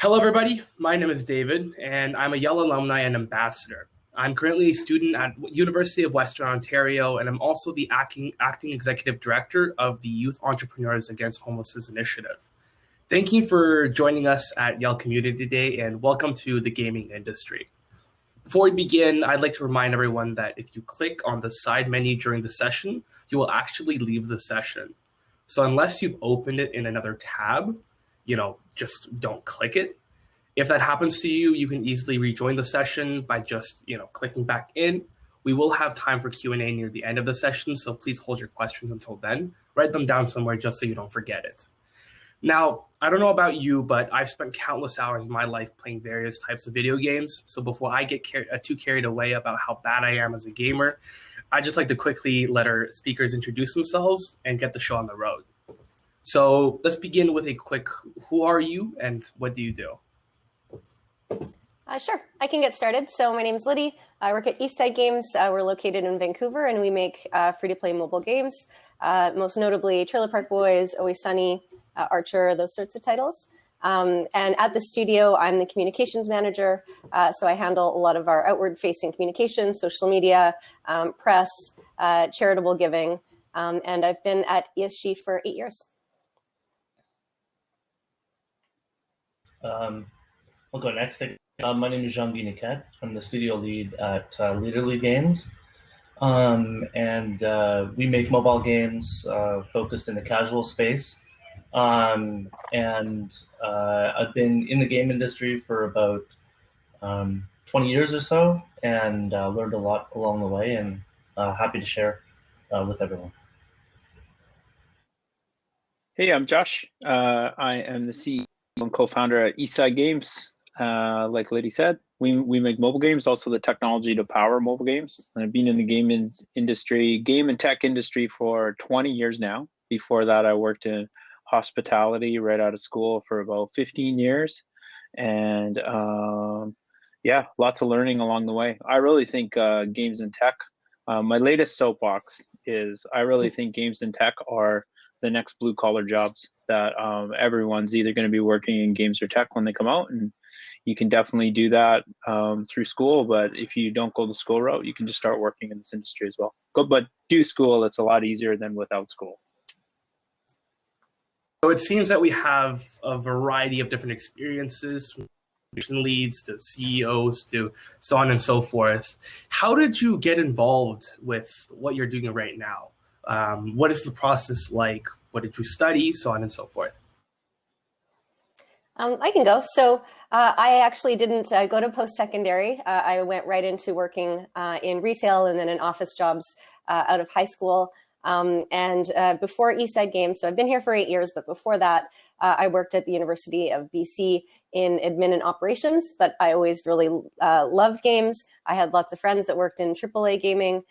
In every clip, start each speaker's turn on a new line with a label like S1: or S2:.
S1: Hello, everybody. My name is David, and I'm a Yale alumni and ambassador. I'm currently a student at University of Western Ontario, and I'm also the acting executive director of the Youth Entrepreneurs Against Homelessness Initiative. Thank you for joining us at Yale Community Day, and welcome to the gaming industry. Before we begin, I'd like to remind everyone that if you click on the side menu during the session, you will actually leave the session. So unless you've opened it in another tab, just don't click it. If that happens to you, you can easily rejoin the session by just, clicking back in. We will have time for Q&A near the end of the session, so please hold your questions until then. Write them down somewhere just so you don't forget it. Now, I don't know about you, but I've spent countless hours of my life playing various types of video games. So before I get too carried away about how bad I am as a gamer, I'd just like to quickly let our speakers introduce themselves and get the show on the road. So let's begin with a quick, who are you and what do you do?
S2: Sure, I can get started. So my name is Lidi. I work at Eastside Games. We're located in Vancouver, and we make free-to-play mobile games, most notably Trailer Park Boys, Always Sunny, Archer, those sorts of titles. And at the studio, I'm the communications manager. So I handle a lot of our outward-facing communications, social media, press, charitable giving. And I've been at ESG for 8 years.
S3: I'll go next. My name is Giroux Niquet. I'm the studio lead at LDRLY Games. We make mobile games focused in the casual space. I've been in the game industry for about 20 years or so and learned a lot along the way, and happy to share with everyone.
S4: Hey, I'm Josh. I am the CEO and co-founder at Eastside Games. Like Lidi said, we make mobile games, also the technology to power mobile games. I've been in the game and tech industry for 20 years now. Before that, I worked in hospitality right out of school for about 15 years. And yeah, lots of learning along the way. I really think games and tech, my latest soapbox is I really think games and tech are the next blue collar jobs that everyone's either going to be working in games or tech when they come out. And you can definitely do that through school, but if you don't go the school route, you can just start working in this industry as well. But do school, it's a lot easier than without school.
S1: So it seems that we have a variety of different experiences, from leads to CEOs to so on and so forth. How did you get involved with what you're doing right now? What is the process like? What did you study? So on and so forth.
S2: I can go. So I actually didn't go to post-secondary. I went right into working in retail and then in office jobs out of high school. Before Eastside Games, so I've been here for 8 years, but before that, I worked at the University of BC in admin and operations, but I always really loved games. I had lots of friends that worked in AAA gaming.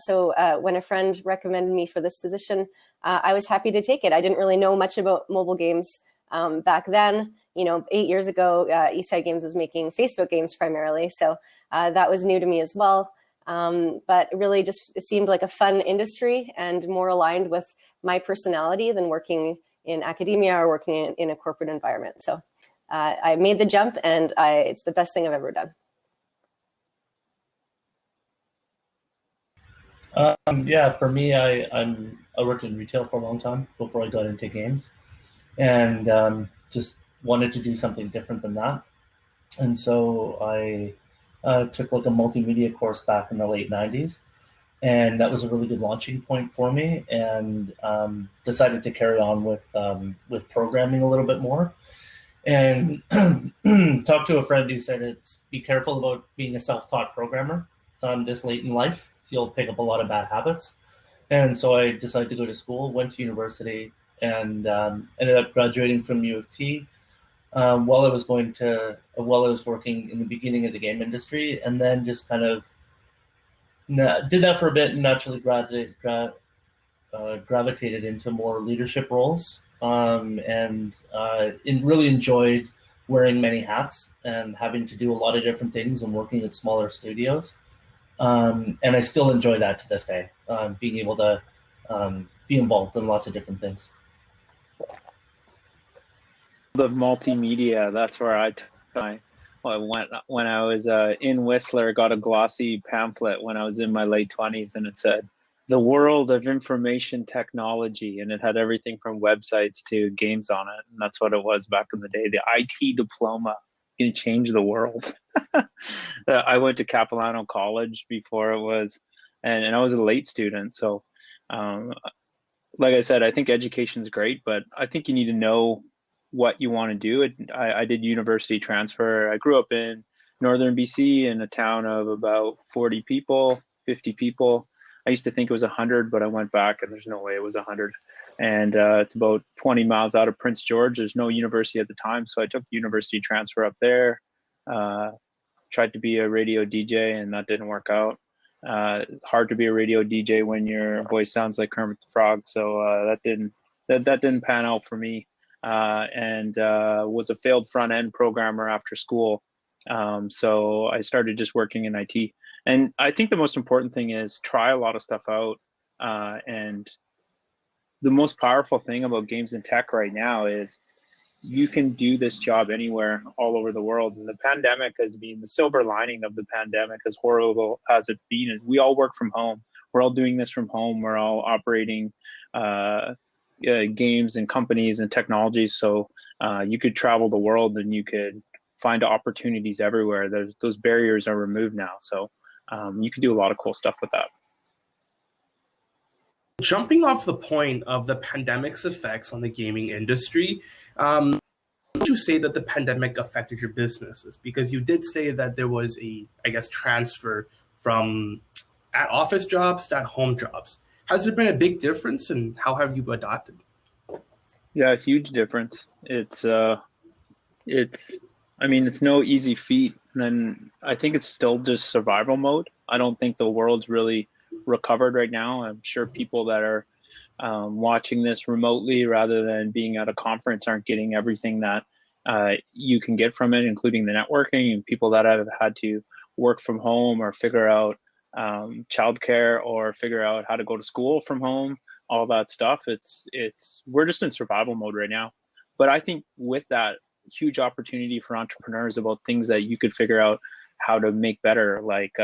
S2: So when a friend recommended me for this position, I was happy to take it. I didn't really know much about mobile games back then. 8 years ago, Eastside Games was making Facebook games primarily. So that was new to me as well. But really just it seemed like a fun industry and more aligned with my personality than working in academia or working in a corporate environment. So I made the jump, and it's the best thing I've ever done.
S3: Yeah, for me, I worked in retail for a long time before I got into games, and just wanted to do something different than that. And so I took like a multimedia course back in the late 90s, and that was a really good launching point for me, and decided to carry on with programming a little bit more. And talked to a friend who said, be careful about being a self-taught programmer this late in life. You'll pick up a lot of bad habits. And so I decided to go to school, went to university, and ended up graduating from U of T while I was working in the beginning of the game industry, and then just kind of did that for a bit and naturally gravitated into more leadership roles, and really enjoyed wearing many hats and having to do a lot of different things and working at smaller studios. And I still enjoy that to this day, being able to be involved in lots of different things.
S4: The multimedia, that's where I took my, well, when I was in Whistler, got a glossy pamphlet when I was in my late 20s, and it said, "The world of information technology," and it had everything from websites to games on it. And that's what it was back in the day. The IT diploma can change the world. I went to Capilano College before it was, and I was a late student. So, um, like I said, I think education is great, but I think you need to know what you want to do. I did university transfer. I grew up in northern BC in a town of about 40 people, 50 people. I used to think it was 100, but I went back and there's no way it was 100. And it's about 20 miles out of Prince George. There's no university at the time, so I took university transfer up there. Tried to be a radio DJ, and that didn't work out. Hard to be a radio DJ when your voice sounds like Kermit the Frog, so that didn't pan out for me. And was a failed front end programmer after school. So I started just working in IT. And I think the most important thing is try a lot of stuff out. And the most powerful thing about games and tech right now is you can do this job anywhere, all over the world. And the pandemic has been the silver lining of the pandemic, as horrible as it been, is we all work from home. We're all doing this from home. We're all operating games and companies and technologies. So you could travel the world and you could find opportunities everywhere. Those barriers are removed now. So you can do a lot of cool stuff with that.
S1: Jumping off the point of the pandemic's effects on the gaming industry, would you say that the pandemic affected your businesses? Because you did say that there was a, I guess, transfer from at office jobs to at home jobs. Has there been a big difference, and how have you adapted?
S4: Yeah, huge difference. It's no easy feat. And I think it's still just survival mode. I don't think the world's really recovered right now. I'm sure people that are watching this remotely rather than being at a conference aren't getting everything that you can get from it, including the networking, and people that have had to work from home or figure out childcare or figure out how to go to school from home, all that stuff. We're just in survival mode right now. But I think with that, huge opportunity for entrepreneurs about things that you could figure out how to make better, like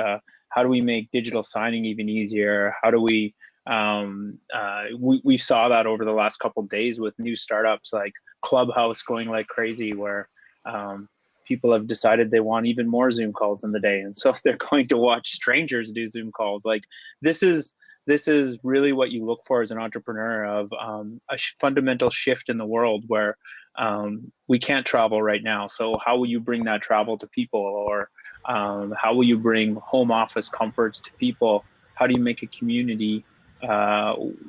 S4: how do we make digital signing even easier? How do we saw that over the last couple of days with new startups like Clubhouse going like crazy, where people have decided they want even more Zoom calls in the day, and so they're going to watch strangers do Zoom calls. Like this is really what you look for as an entrepreneur, of a fundamental shift in the world where we can't travel right now. So how will you bring that travel to people? Or how will you bring home office comforts to people? How do you make a community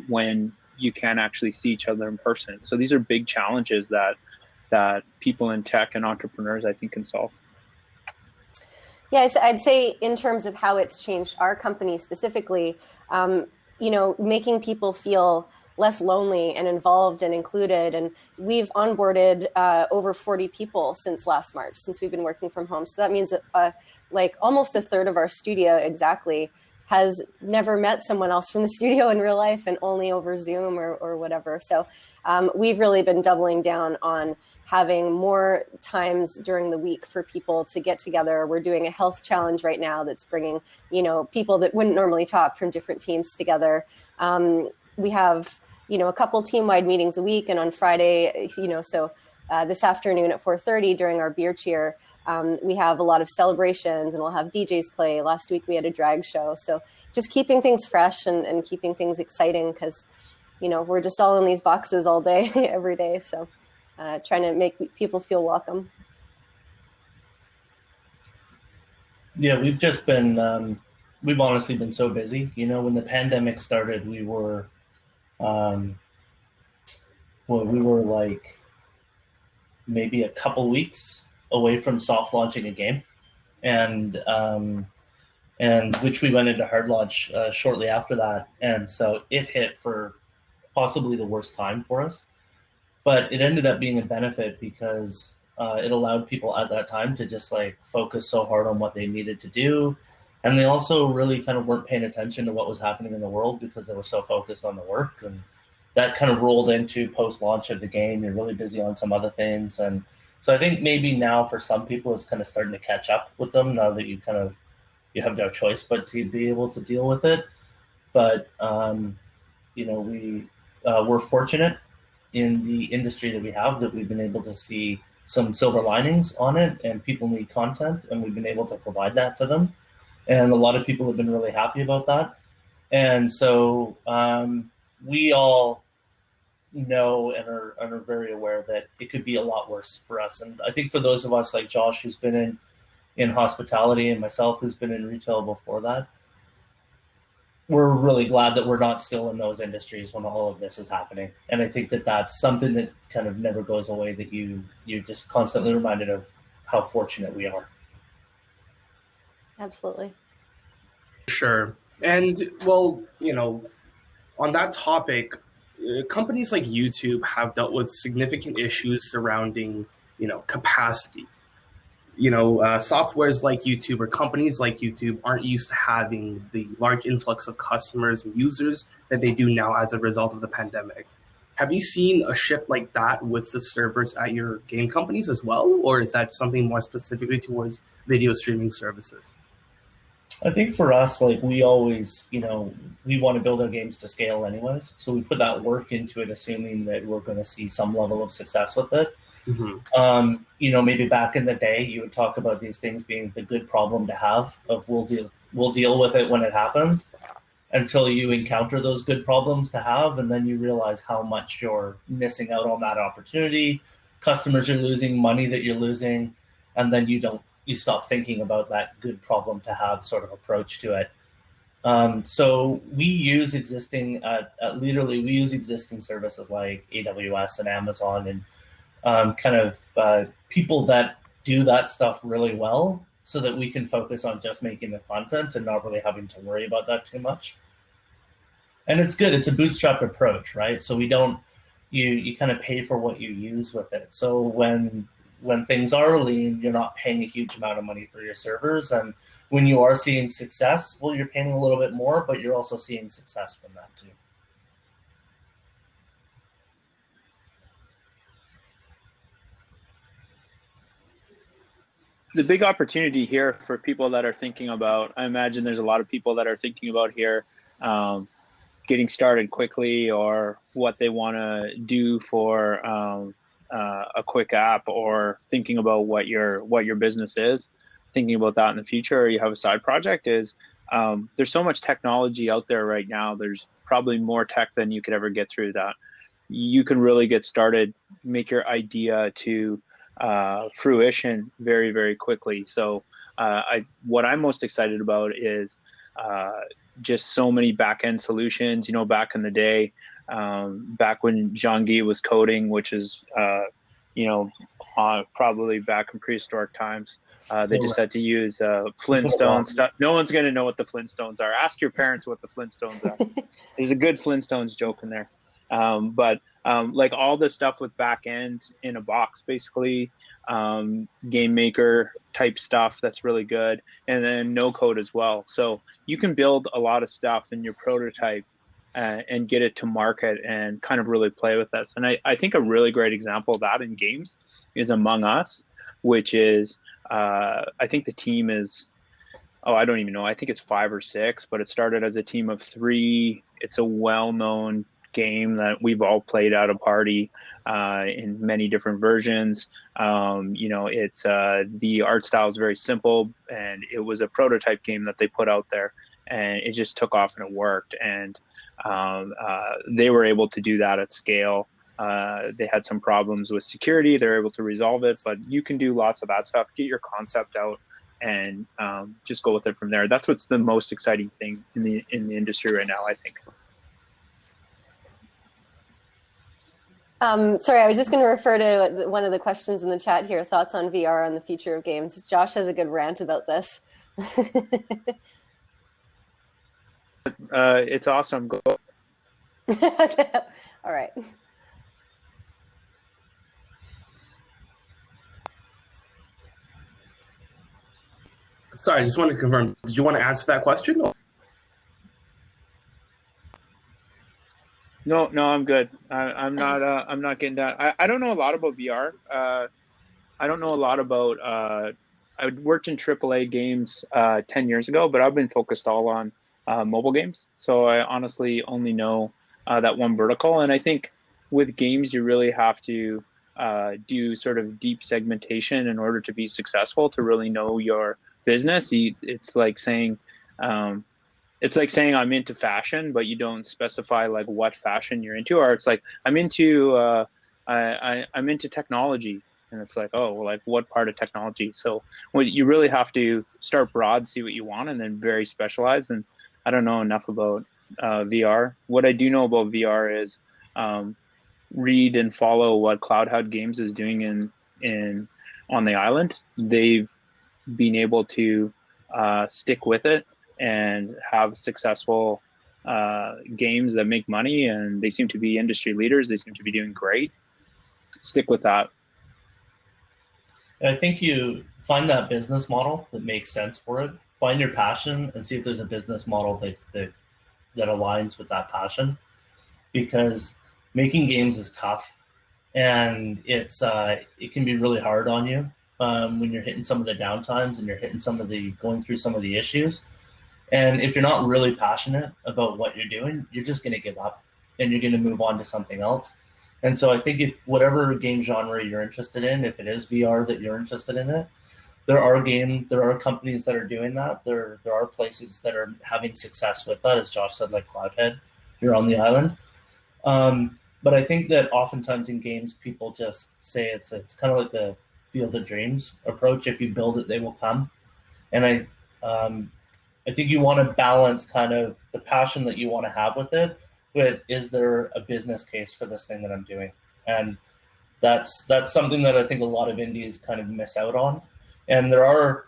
S4: when you can't actually see each other in person? So these are big challenges that people in tech and entrepreneurs, I think, can solve.
S2: Yeah, I'd say in terms of how it's changed our company specifically, making people feel less lonely and involved and included. And we've onboarded over 40 people since last March, since we've been working from home. So that means like almost a third of our studio exactly has never met someone else from the studio in real life, and only over Zoom or whatever. So we've really been doubling down on having more times during the week for people to get together. We're doing a health challenge right now that's bringing, people that wouldn't normally talk from different teams together. We have, a couple team-wide meetings a week, and on Friday, this afternoon at 4:30 during our beer cheer, we have a lot of celebrations, and we'll have DJs play. Last week we had a drag show. So just keeping things fresh and keeping things exciting, because, we're just all in these boxes all day, every day. So trying to make people feel welcome.
S3: Yeah, we've just been, we've honestly been so busy. When the pandemic started, we were like maybe a couple weeks away from soft launching a game, and which we went into hard launch shortly after that. And so it hit for possibly the worst time for us. But it ended up being a benefit because it allowed people at that time to just like focus so hard on what they needed to do. And they also really kind of weren't paying attention to what was happening in the world because they were so focused on the work. And that kind of rolled into post-launch of the game. You're really busy on some other things. And so I think maybe now for some people it's kind of starting to catch up with them now that you have no choice but to be able to deal with it. But, we're fortunate in the industry that we have that we've been able to see some silver linings on it, and people need content, and we've been able to provide that to them. And a lot of people have been really happy about that. And so we all know and are very aware that it could be a lot worse for us. And I think for those of us like Josh, who's been in hospitality, and myself, who's been in retail before that, we're really glad that we're not still in those industries when all of this is happening. And I think that that's something that kind of never goes away, that you're just constantly reminded of how fortunate we are.
S2: Absolutely.
S1: Sure. And well, on that topic, companies like YouTube have dealt with significant issues surrounding, capacity. Softwares like YouTube or companies like YouTube aren't used to having the large influx of customers and users that they do now as a result of the pandemic. Have you seen a shift like that with the servers at your game companies as well? Or is that something more specifically towards video streaming services?
S3: I think for us, like, we always, we want to build our games to scale anyways. So we put that work into it, assuming that we're going to see some level of success with it. Mm-hmm. Maybe back in the day, you would talk about these things being the good problem to have, of we'll deal with it when it happens, until you encounter those good problems to have, and then you realize how much you're missing out on that opportunity. Customers you're losing, money that you're losing, and then you stop thinking about that good problem to have sort of approach to it. So we use existing we use existing services like AWS and Amazon, and people that do that stuff really well, so that we can focus on just making the content and not really having to worry about that too much. And it's good. It's a bootstrapped approach, right? So we don't, you kind of pay for what you use with it. So when things are lean, you're not paying a huge amount of money for your servers. And when you are seeing success, well, you're paying a little bit more, but you're also seeing success from that too.
S4: The big opportunity here for people that are thinking about, I imagine there's a lot of people that are thinking about here, getting started quickly, or what they want to do for a quick app, or thinking about what your business is, thinking about that in the future, or you have a side project, is there's so much technology out there right now. There's probably more tech than you could ever get through that. You can really get started, make your idea to fruition very, very quickly. So what I'm most excited about is just so many back-end solutions. Back in the day, back when Jean-Guy was coding, which is probably back in prehistoric times, they just had to use Flintstones stuff. No one's going to know what the Flintstones are. Ask your parents what the Flintstones are. There's a good Flintstones joke in there. But like all the stuff with back end in a box, basically, game maker type stuff, that's really good. And then no code as well. So you can build a lot of stuff in your prototype and get it to market and kind of really play with this. And I think a really great example of that in games is Among Us, which is, I think the team is, I don't even know. I think it's 5 or 6, but it started as a team of 3. It's a well-known game that we've all played at a party in many different versions. It's the art style is very simple, and it was a prototype game that they put out there, and it just took off and it worked. And they were able to do that at scale. They had some problems with security. They're able to resolve it, but you can do lots of that stuff. Get your concept out and just go with it from there. That's what's the most exciting thing in the industry right now, I think.
S2: Sorry, I was just going to refer to one of the questions in the chat here, thoughts on VR and the future of games. Josh has a good rant about this.
S4: It's awesome. Go.
S2: All right.
S1: Sorry, I just wanted to confirm. Did you want to answer that question?
S4: No, I'm good. I'm not getting that. I don't know a lot about VR. I don't know a lot about. I worked in AAA games 10 years ago, but I've been focused all on mobile games. So I honestly only know that one vertical. And I think with games, you really have to do sort of deep segmentation in order to be successful, to really know your business. Um, it's like saying I'm into fashion, but you don't specify like what fashion you're into, or it's like I'm into technology, and it's like, oh, well, like what part of technology? So what you really have to start broad, see what you want, and then very specialized. And I don't know enough about VR. What I do know about VR is read and follow what CloudHUD Games is doing in on the island. They've been able to stick with it and have successful games that make money, and they seem to be industry leaders. They seem to be doing great. Stick with that.
S3: I think you find that business model that makes sense for it. Find your passion and see if there's a business model that aligns with that passion. Because making games is tough, and it can be really hard on you when you're hitting some of the downtimes and you're hitting going through some of the issues. And if you're not really passionate about what you're doing, you're just going to give up and you're going to move on to something else. And so I think if whatever game genre you're interested in, if it is VR that you're interested in it, there are companies that are doing that. There are places that are having success with that, as Josh said, like CloudHead here on the island. But I think that oftentimes in games, people just say it's kind of like the Field of Dreams approach. If you build it, they will come. And I think you want to balance kind of the passion that you want to have with it, but is there a business case for this thing that I'm doing? And that's something that I think a lot of indies kind of miss out on. And there are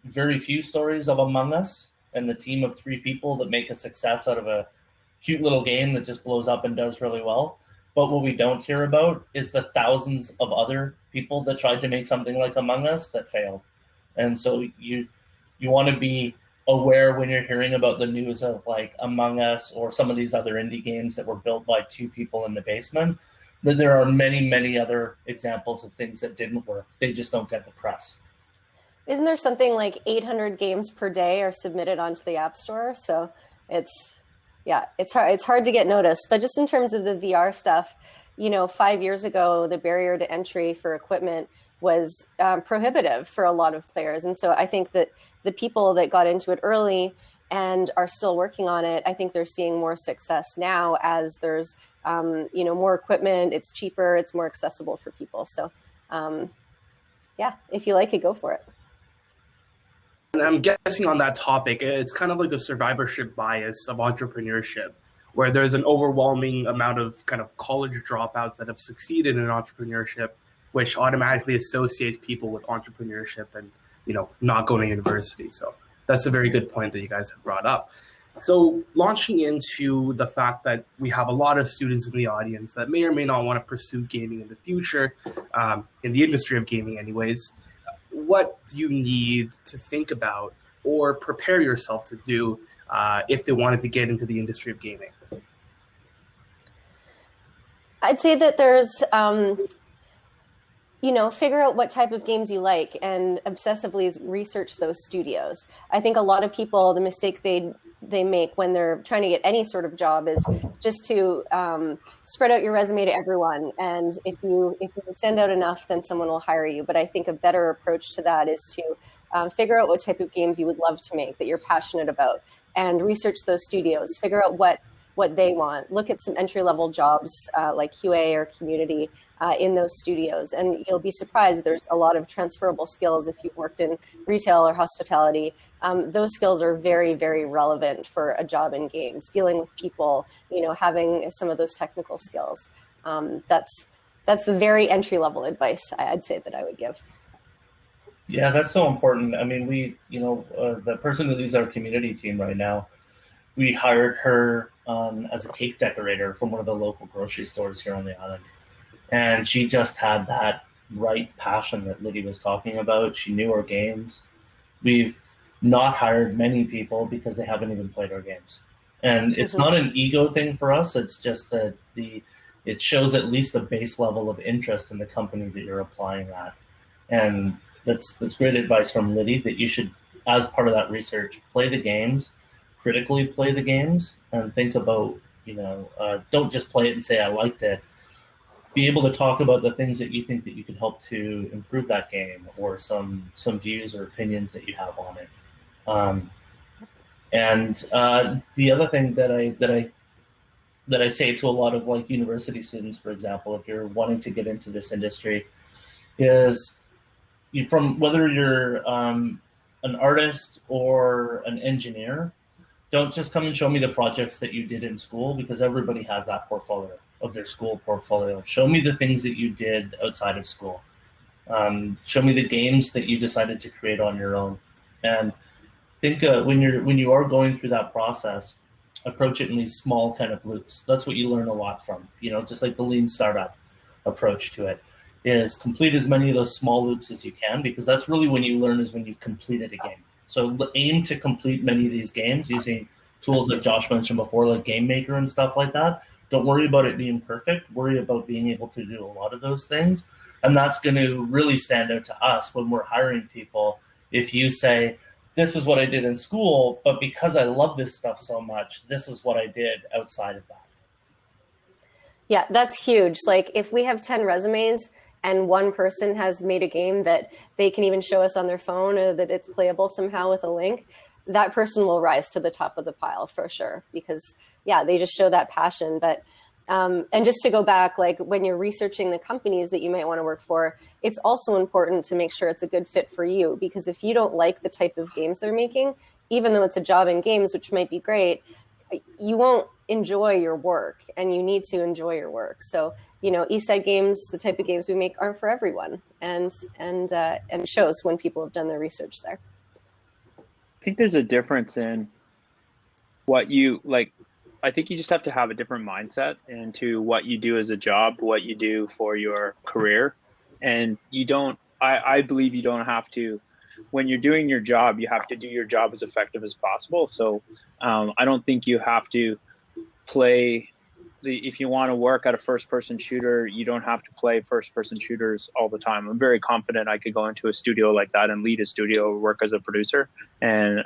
S3: very few stories of Among Us and the team of 3 people that make a success out of a cute little game that just blows up and does really well. But what we don't hear about is the thousands of other people that tried to make something like Among Us that failed. And so you want to be aware when you're hearing about the news of like Among Us or some of these other indie games that were built by 2 people in the basement, that there are many, many other examples of things that didn't work. They just don't get the press.
S2: Isn't there something like 800 games per day are submitted onto the App Store? So it's hard to get noticed. But just in terms of the VR stuff, 5 years ago, the barrier to entry for equipment was prohibitive for a lot of players. And so I think that the people that got into it early and are still working on it, I think they're seeing more success now as there's, more equipment, it's cheaper, it's more accessible for people. So if you like it, go for it.
S1: And I'm guessing on that topic, it's kind of like the survivorship bias of entrepreneurship, where there's an overwhelming amount of kind of college dropouts that have succeeded in entrepreneurship, which automatically associates people with entrepreneurship and, not going to university. So that's a very good point that you guys have brought up. So launching into the fact that we have a lot of students in the audience that may or may not want to pursue gaming in the future, in the industry of gaming anyways, what do you need to think about or prepare yourself to do if they wanted to get into the industry of gaming?
S2: I'd say that there's, figure out what type of games you like and obsessively research those studios. I think a lot of people, the mistake they make when they're trying to get any sort of job is just to spread out your resume to everyone. And if you send out enough, then someone will hire you. But I think a better approach to that is to figure out what type of games you would love to make, that you're passionate about, and research those studios. Figure out what they want. Look at some entry-level jobs like QA or community in those studios. And you'll be surprised, there's a lot of transferable skills if you've worked in retail or hospitality. Those skills are very, very relevant for a job in games, dealing with people, having some of those technical skills. That's the very entry-level advice I'd say that I would give.
S3: Yeah, that's so important. I mean, the person who leads our community team right now, we hired her as a cake decorator from one of the local grocery stores here on the island. And she just had that right passion that Lidi was talking about. She knew our games. We've not hired many people because they haven't even played our games. And it's not an ego thing for us. It's just that it shows at least a base level of interest in the company that you're applying at. And that's great advice from Lidi, that you should, as part of that research, play the games, critically play the games, and think about, don't just play it and say, I liked it. Be able to talk about the things that you think that you could help to improve that game, or some views or opinions that you have on it. And the other thing that I say to a lot of like university students, for example, if you're wanting to get into this industry, is from whether you're an artist or an engineer, don't just come and show me the projects that you did in school, because everybody has that portfolio of their school portfolio. Show me the things that you did outside of school. Show me the games that you decided to create on your own. And think when you are going through that process, approach it in these small kind of loops. That's what you learn a lot from. Just like the lean startup approach to it, is complete as many of those small loops as you can, because that's really when you learn, is when you've completed a game. So aim to complete many of these games using tools like Josh mentioned before, like Game Maker and stuff like that. Don't worry about it being perfect. Worry about being able to do a lot of those things. And that's going to really stand out to us when we're hiring people. If you say, this is what I did in school, but because I love this stuff so much, this is what I did outside of that.
S2: Yeah, that's huge. Like if we have 10 resumes and one person has made a game that they can even show us on their phone, or that it's playable somehow with a link, that person will rise to the top of the pile for sure, because they just show that passion. But and just to go back, like when you're researching the companies that you might want to work for, it's also important to make sure it's a good fit for you, because if you don't like the type of games they're making, even though it's a job in games, which might be great, you won't enjoy your work, and you need to enjoy your work. So, Eastside Games, the type of games we make, aren't for everyone, and it shows when people have done their research there.
S4: I think there's a difference in what you like. I think you just have to have a different mindset into what you do as a job, what you do for your career. And I believe you don't have to, when you're doing your job, you have to do your job as effective as possible. So I don't think you have to play if you want to work at a first-person shooter, you don't have to play first-person shooters all the time. I'm very confident I could go into a studio like that and lead a studio, work as a producer, and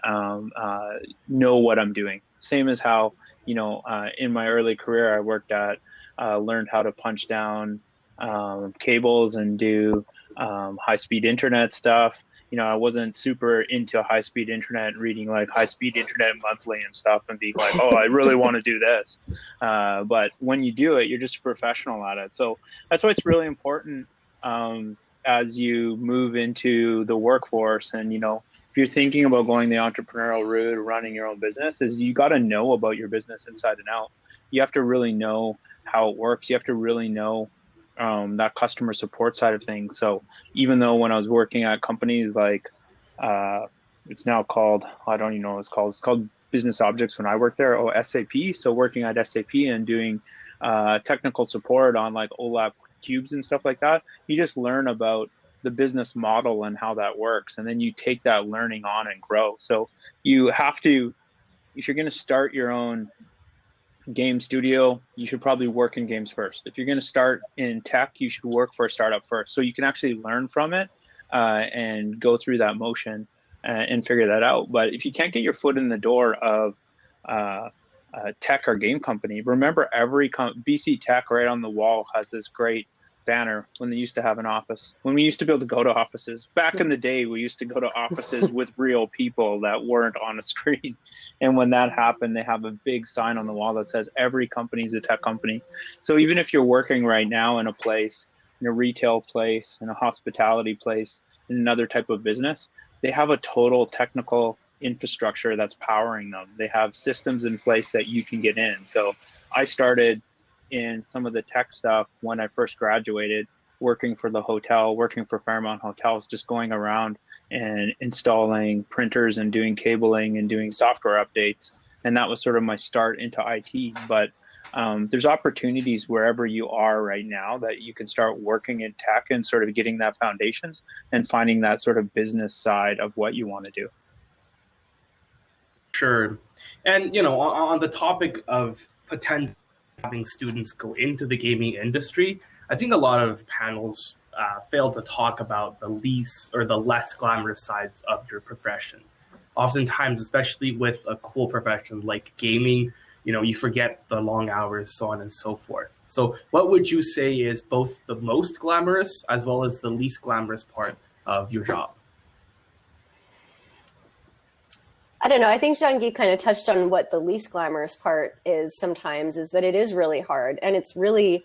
S4: know what I'm doing. Same as how, in my early career, I worked at, learned how to punch down cables and do high-speed internet stuff. I wasn't super into high-speed internet, reading like High-Speed Internet Monthly and stuff and being like, oh, I really want to do this. But when you do it, you're just a professional at it. So that's why it's really important as you move into the workforce. And, if you're thinking about going the entrepreneurial route or running your own business, is you got to know about your business inside and out. You have to really know how it works. You have to really know that customer support side of things. So even though when I was working at companies like, it's now called, I don't even know what it's called Business Objects when I worked there, SAP. So working at SAP and doing technical support on like OLAP cubes and stuff like that, you just learn about the business model and how that works. And then you take that learning on and grow. So you have to, if you're going to start your own game studio, you should probably work in games first. If you're going to start in tech, you should work for a startup first, so you can actually learn from it and go through that motion and figure that out. But if you can't get your foot in the door of tech or game company, remember BC Tech right on the wall has this great banner when they used to have an office. When we used to be able to go to offices back in the day, we used to go to offices with real people that weren't on a screen. And when that happened, they have a big sign on the wall that says every company is a tech company. So even if you're working right now in a place, in a retail place, in a hospitality place, in another type of business, they have a total technical infrastructure that's powering them. They have systems in place that you can get in. So I started in some of the tech stuff when I first graduated, working for the hotel, working for Fairmont Hotels, just going around and installing printers and doing cabling and doing software updates. And that was sort of my start into IT. But there's opportunities wherever you are right now that you can start working in tech and sort of getting that foundations and finding that sort of business side of what you want to do.
S1: Sure. And, on the topic of potentially having students go into the gaming industry, I think a lot of panels fail to talk about the least or the less glamorous sides of your profession. Oftentimes, especially with a cool profession like gaming, you forget the long hours, so on and so forth. So what would you say is both the most glamorous as well as the least glamorous part of your job?
S2: I don't know. I think Jean-Guy kind of touched on what the least glamorous part is sometimes, is that it is really hard. And it's really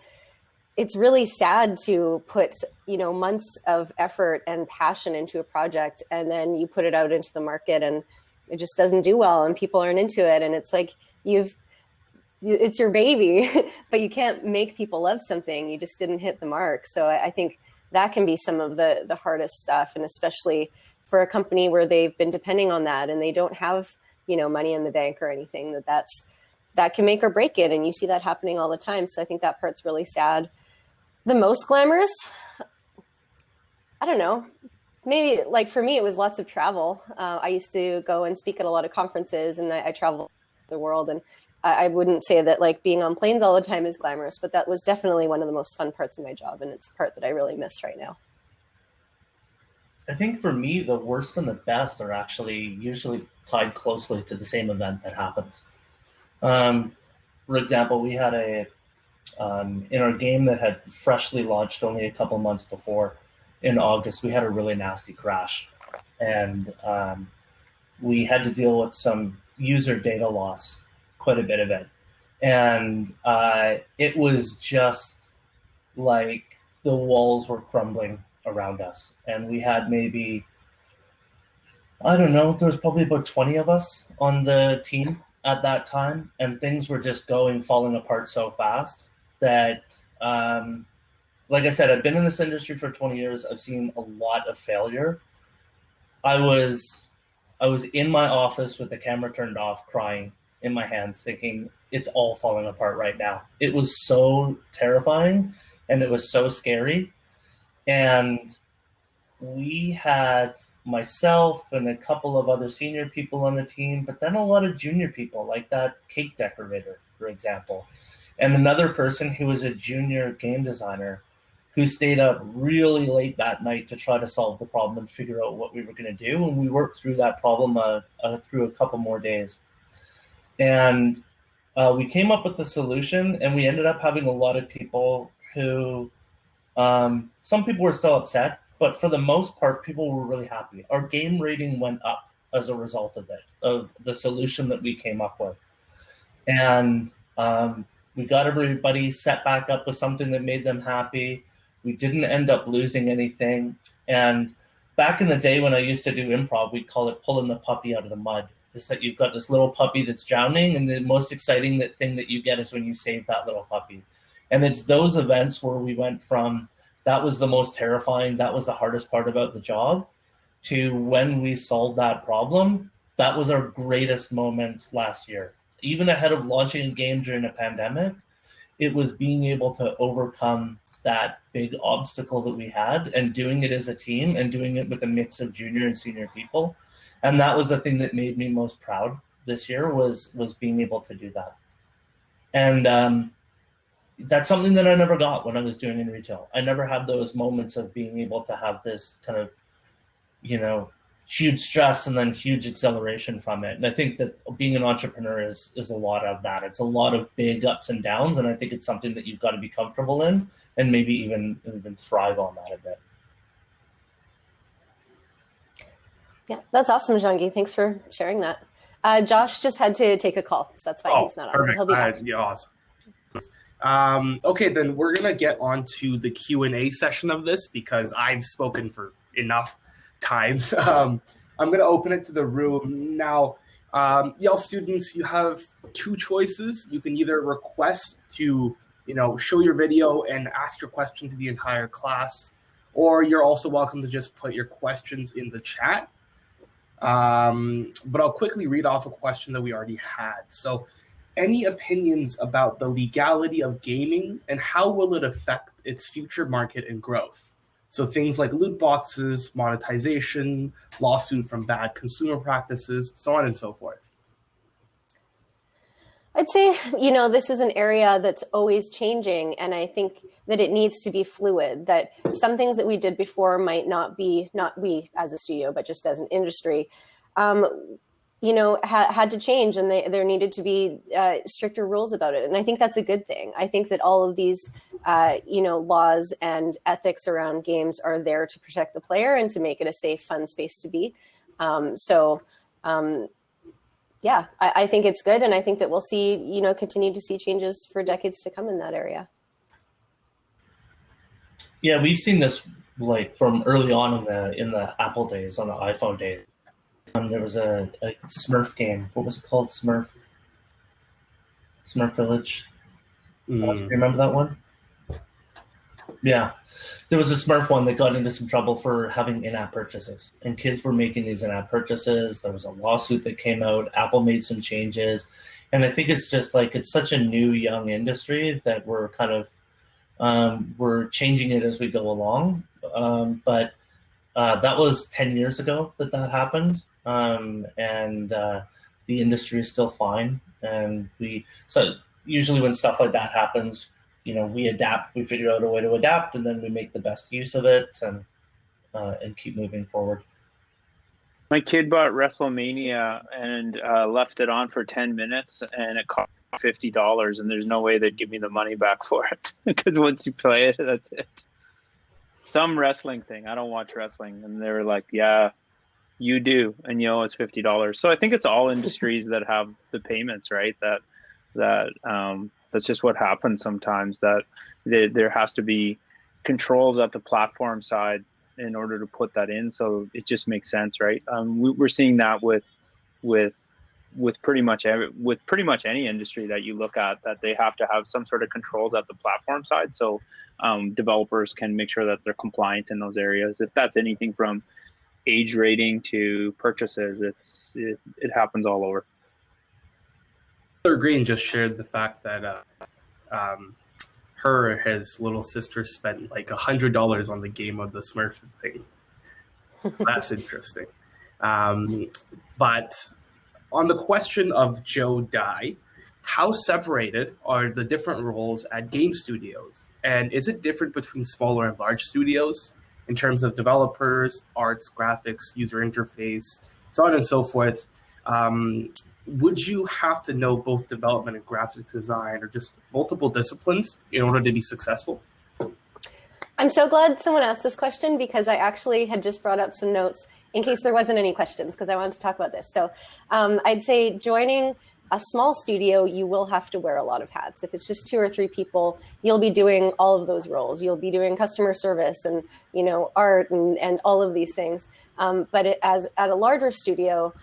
S2: sad to put, months of effort and passion into a project, and then you put it out into the market and it just doesn't do well and people aren't into it. And it's like, it's your baby, but you can't make people love something. You just didn't hit the mark. So I think that can be some of the hardest stuff. And especially for a company where they've been depending on that and they don't have, money in the bank or anything, that can make or break it. And you see that happening all the time. So I think that part's really sad. The most glamorous, I don't know. Maybe like for me, it was lots of travel. I used to go and speak at a lot of conferences, and I travel the world. And I wouldn't say that like being on planes all the time is glamorous, but that was definitely one of the most fun parts of my job. And it's a part that I really miss right now.
S3: I think for me, the worst and the best are actually usually tied closely to the same event that happens. For example, we had in our game that had freshly launched only a couple months before, in August, we had a really nasty crash. And we had to deal with some user data loss, quite a bit of it. And it was just like the walls were crumbling around us. And we had maybe, I don't know, there was probably about 20 of us on the team at that time. And things were just falling apart so fast that, like I said, I've been in this industry for 20 years. I've seen a lot of failure. I was in my office with the camera turned off, crying in my hands, thinking it's all falling apart right now. It was so terrifying and it was so scary. And we had myself and a couple of other senior people on the team, but then a lot of junior people, like that cake decorator, for example, and another person who was a junior game designer who stayed up really late that night to try to solve the problem and figure out what we were going to do. And we worked through that problem through a couple more days. And we came up with the solution, and we ended up having a lot of people who, some people were still upset, but for the most part, people were really happy. Our game rating went up as a result of it, of the solution that we came up with. And we got everybody set back up with something that made them happy. We didn't end up losing anything. And back in the day when I used to do improv, we'd call it pulling the puppy out of the mud. It's that you've got this little puppy that's drowning, and the most exciting thing that you get is when you save that little puppy. And it's those events where we went from, that was the most terrifying, that was the hardest part about the job, to when we solved that problem, that was our greatest moment last year. Even ahead of launching a game during a pandemic, it was being able to overcome that big obstacle that we had and doing it as a team and doing it with a mix of junior and senior people. And that was the thing that made me most proud this year, was being able to do that. And that's something that I never got when I was doing in retail. I never had those moments of being able to have this kind of, huge stress and then huge acceleration from it. And I think that being an entrepreneur is a lot of that. It's a lot of big ups and downs. And I think it's something that you've got to be comfortable in and maybe even thrive on that a bit.
S2: Yeah, that's awesome, Jean-Guy. Thanks for sharing that. Josh just had to take a call, so that's why he's not on. He'll be back.
S1: Yeah, awesome. Okay, then we're going to get on to the Q&A session of this because I've spoken for enough times. I'm going to open it to the room. Now, y'all students, you have two choices. You can either request to, show your video and ask your question to the entire class, or you're also welcome to just put your questions in the chat. But I'll quickly read off a question that we already had. So, any opinions about the legality of gaming and how will it affect its future market and growth? So things like loot boxes, monetization, lawsuit from bad consumer practices, so on and so forth.
S2: I'd say, this is an area that's always changing. And I think that it needs to be fluid, that some things that we did before might not we as a studio, but just as an industry, had to change, and there needed to be stricter rules about it. And I think that's a good thing. I think that all of these, laws and ethics around games are there to protect the player and to make it a safe, fun space to be. Yeah, I think it's good. And I think that we'll see, continue to see changes for decades to come in that area.
S3: Yeah, we've seen this like from early on in the Apple days, on the iPhone days. There was a Smurf game. What was it called? Smurf Village. Do you remember that one? Yeah, there was a Smurf one that got into some trouble for having in-app purchases, and kids were making these in-app purchases. There was a lawsuit that came out. Apple made some changes, and I think it's just like it's such a new, young industry that we're kind of we're changing it as we go along. But that was 10 years ago that happened, and the industry is still fine. And so usually when stuff like that happens, we adapt, we figure out a way to adapt, and then we make the best use of it and keep moving forward.
S4: My kid bought WrestleMania and left it on for 10 minutes, and it cost $50, and there's no way they'd give me the money back for it because once you play it, that's it. Some wrestling thing. I don't watch wrestling, and they were like, "Yeah, you do," and it's $50. So I think it's all industries that have the payments, right? That's just what happens sometimes. That there has to be controls at the platform side in order to put that in. So it just makes sense, right? We're seeing that with pretty much any industry that you look at, that they have to have some sort of controls at the platform side. So developers can make sure that they're compliant in those areas. If that's anything from age rating to purchases, it happens all over.
S1: Green just shared the fact that his little sister spent like $100 on the game of the Smurf thing. That's interesting. But on the question of Joe Dye, how separated are the different roles at game studios? And is it different between smaller and large studios in terms of developers, arts, graphics, user interface, so on and so forth? Would you have to know both development and graphics design, or just multiple disciplines in order to be successful?
S2: I'm so glad someone asked this question, because I actually had just brought up some notes in case there wasn't any questions, because I wanted to talk about this. So I'd say joining a small studio, you will have to wear a lot of hats. If it's just 2 or 3 people, you'll be doing all of those roles. You'll be doing customer service and art and all of these things. But at a larger studio,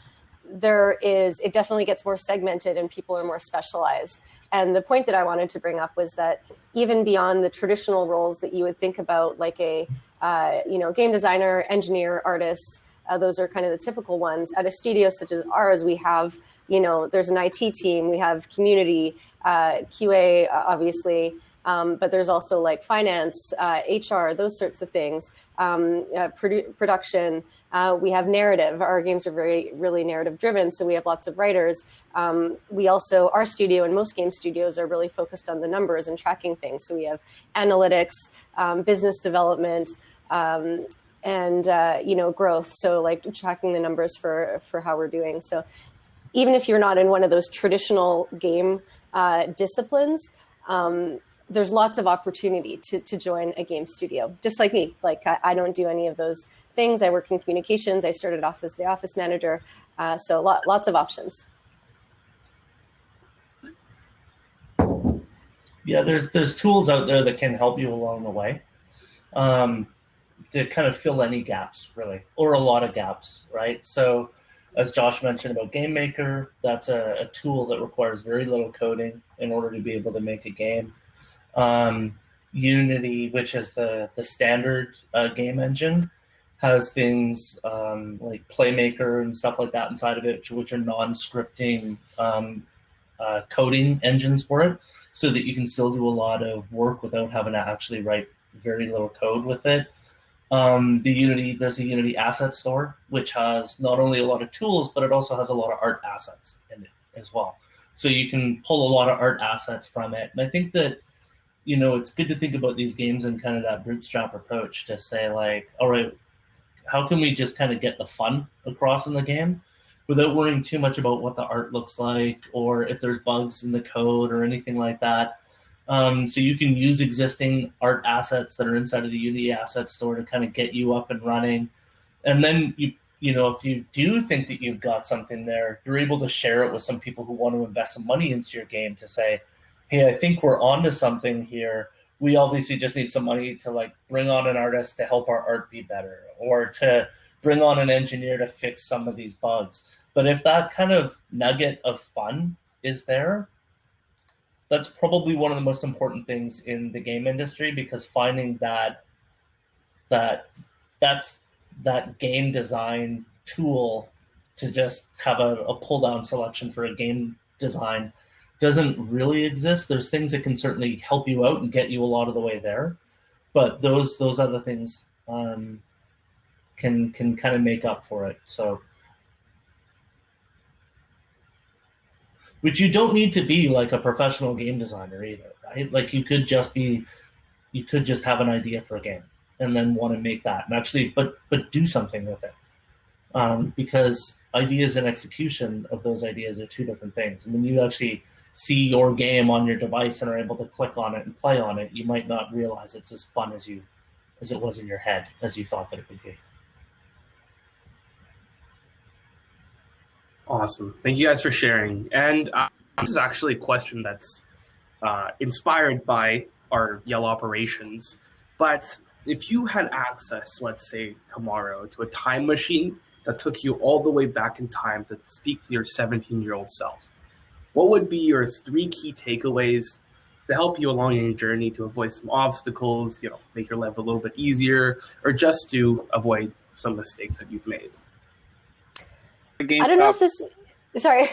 S2: it definitely gets more segmented and people are more specialized. And the point that I wanted to bring up was that even beyond the traditional roles that you would think about, like a game designer, engineer, artist, those are kind of the typical ones. At a studio such as ours, we have, there's an IT team, we have community, QA, obviously, but there's also like finance, HR, those sorts of things, production. We have narrative. Our games are really narrative driven, so we have lots of writers. We also, our studio and most game studios are really focused on the numbers and tracking things. So we have analytics, business development, and growth. So like tracking the numbers for how we're doing. So even if you're not in one of those traditional game disciplines, there's lots of opportunity to join a game studio. Just like me, like I don't do any of those things. I work in communications. I started off as the office manager. So lots of options.
S3: Yeah, there's tools out there that can help you along the way to kind of fill any gaps, really, or a lot of gaps, right? So as Josh mentioned about Game Maker, that's a tool that requires very little coding in order to be able to make a game. Unity, which is the standard game engine, has things like Playmaker and stuff like that inside of it, which are non-scripting coding engines for it, so that you can still do a lot of work without having to actually write very little code with it. There's a Unity asset store, which has not only a lot of tools, but it also has a lot of art assets in it as well. So you can pull a lot of art assets from it. And I think that, you know, it's good to think about these games in kind of that bootstrap approach to say like, all right, how can we just kind of get the fun across in the game without worrying too much about what the art looks like or if there's bugs in the code or anything like that. So you can use existing art assets that are inside of the Unity asset store to kind of get you up and running. And then you know, if you do think that you've got something there, you're able to share it with some people who want to invest some money into your game to say, hey, I think we're onto something here. We obviously just need some money to like bring on an artist to help our art be better or to bring on an engineer to fix some of these bugs. But if that kind of nugget of fun is there, that's probably one of the most important things in the game industry, because finding that's that game design tool to just have a pull down selection for a game design doesn't really exist. There's things that can certainly help you out and get you a lot of the way there, but those other things can kind of make up for it. So, which you don't need to be like a professional game designer either, right? Like you could just have an idea for a game and then want to make that and actually, but do something with it. Because ideas and execution of those ideas are two different things. And when you actually see your game on your device and are able to click on it and play on it, you might not realize it's as fun as it was in your head, as you thought that it would be.
S1: Awesome. Thank you guys for sharing. And this is actually a question that's inspired by our Yellow operations. But if you had access, let's say tomorrow, to a time machine that took you all the way back in time to speak to your 17-year-old self, what would be your 3 key takeaways to help you along in your journey to avoid some obstacles, you know, make your life a little bit easier, or just to avoid some mistakes that you've made?
S2: I don't know if this, sorry.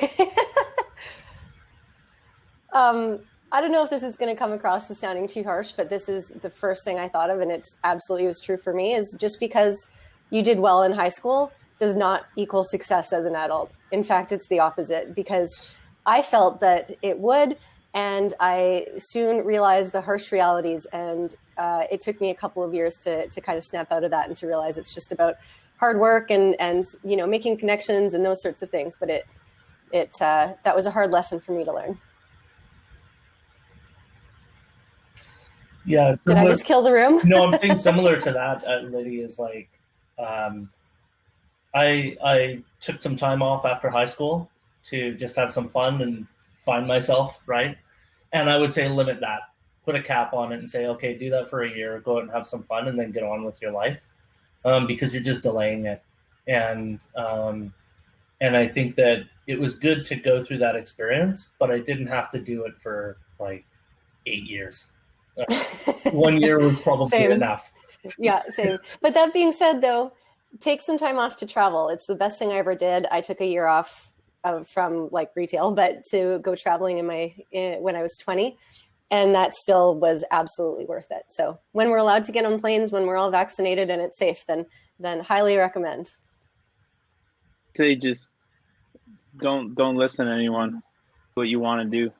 S2: I don't know if this is going to come across as sounding too harsh, but this is the first thing I thought of, and it's absolutely was true for me, is just because you did well in high school does not equal success as an adult. In fact, it's the opposite, because I felt that it would, and I soon realized the harsh realities, and it took me a couple of years to kind of snap out of that and to realize it's just about hard work and you know, making connections and those sorts of things. But that was a hard lesson for me to learn.
S3: Yeah.
S2: Did I just kill the room?
S3: No, I'm saying similar to that, Lidi, is like, I took some time off after high school to just have some fun and find myself, right? And I would say limit that, put a cap on it and say, okay, do that for a year, go out and have some fun and then get on with your life. Because you're just delaying it. And I think that it was good to go through that experience, but I didn't have to do it for like 8 years. 1 year was probably enough.
S2: Yeah, same. But that being said, though, take some time off to travel. It's the best thing I ever did. I took a year off from like retail, but to go traveling when I was 20. And that still was absolutely worth it. So when we're allowed to get on planes, when we're all vaccinated and it's safe, then highly recommend.
S4: Say just don't listen to anyone. What you want to do.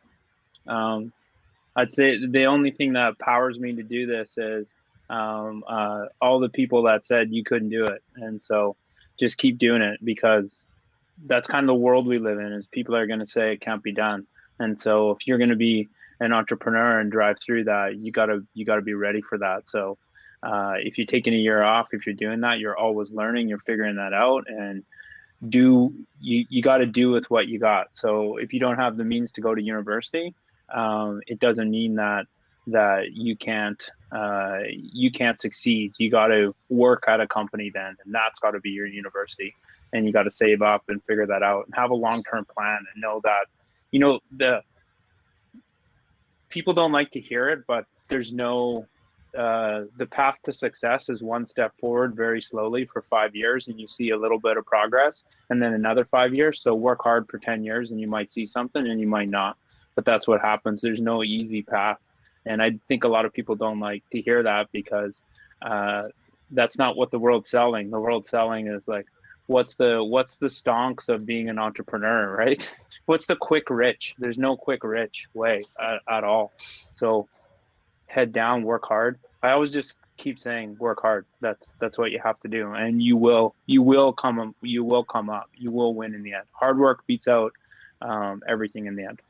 S4: I'd say the only thing that powers me to do this is all the people that said you couldn't do it, and so just keep doing it, because that's kind of the world we live in. Is people are going to say it can't be done, and so if you're going to be an entrepreneur and drive through that, you gotta be ready for that. So if you're taking a year off, if you're doing that, you're always learning, you're figuring that out, and you got to do with what you got. So if you don't have the means to go to university, it doesn't mean that you can't succeed. You got to work at a company then, and that's got to be your university, and you got to save up and figure that out and have a long-term plan and know that, you know, people don't like to hear it, but there's no, the path to success is one step forward very slowly for 5 years, and you see a little bit of progress, and then another 5 years. So work hard for 10 years and you might see something and you might not, but that's what happens. There's no easy path. And I think a lot of people don't like to hear that, because that's not what the world's selling. The world's selling is like, what's the stonks of being an entrepreneur, right? What's the quick rich? There's no quick rich way at all. So head down, work hard. I always just keep saying work hard. That's what you have to do, and you will come up. You will win in the end. Hard work beats out everything in the end.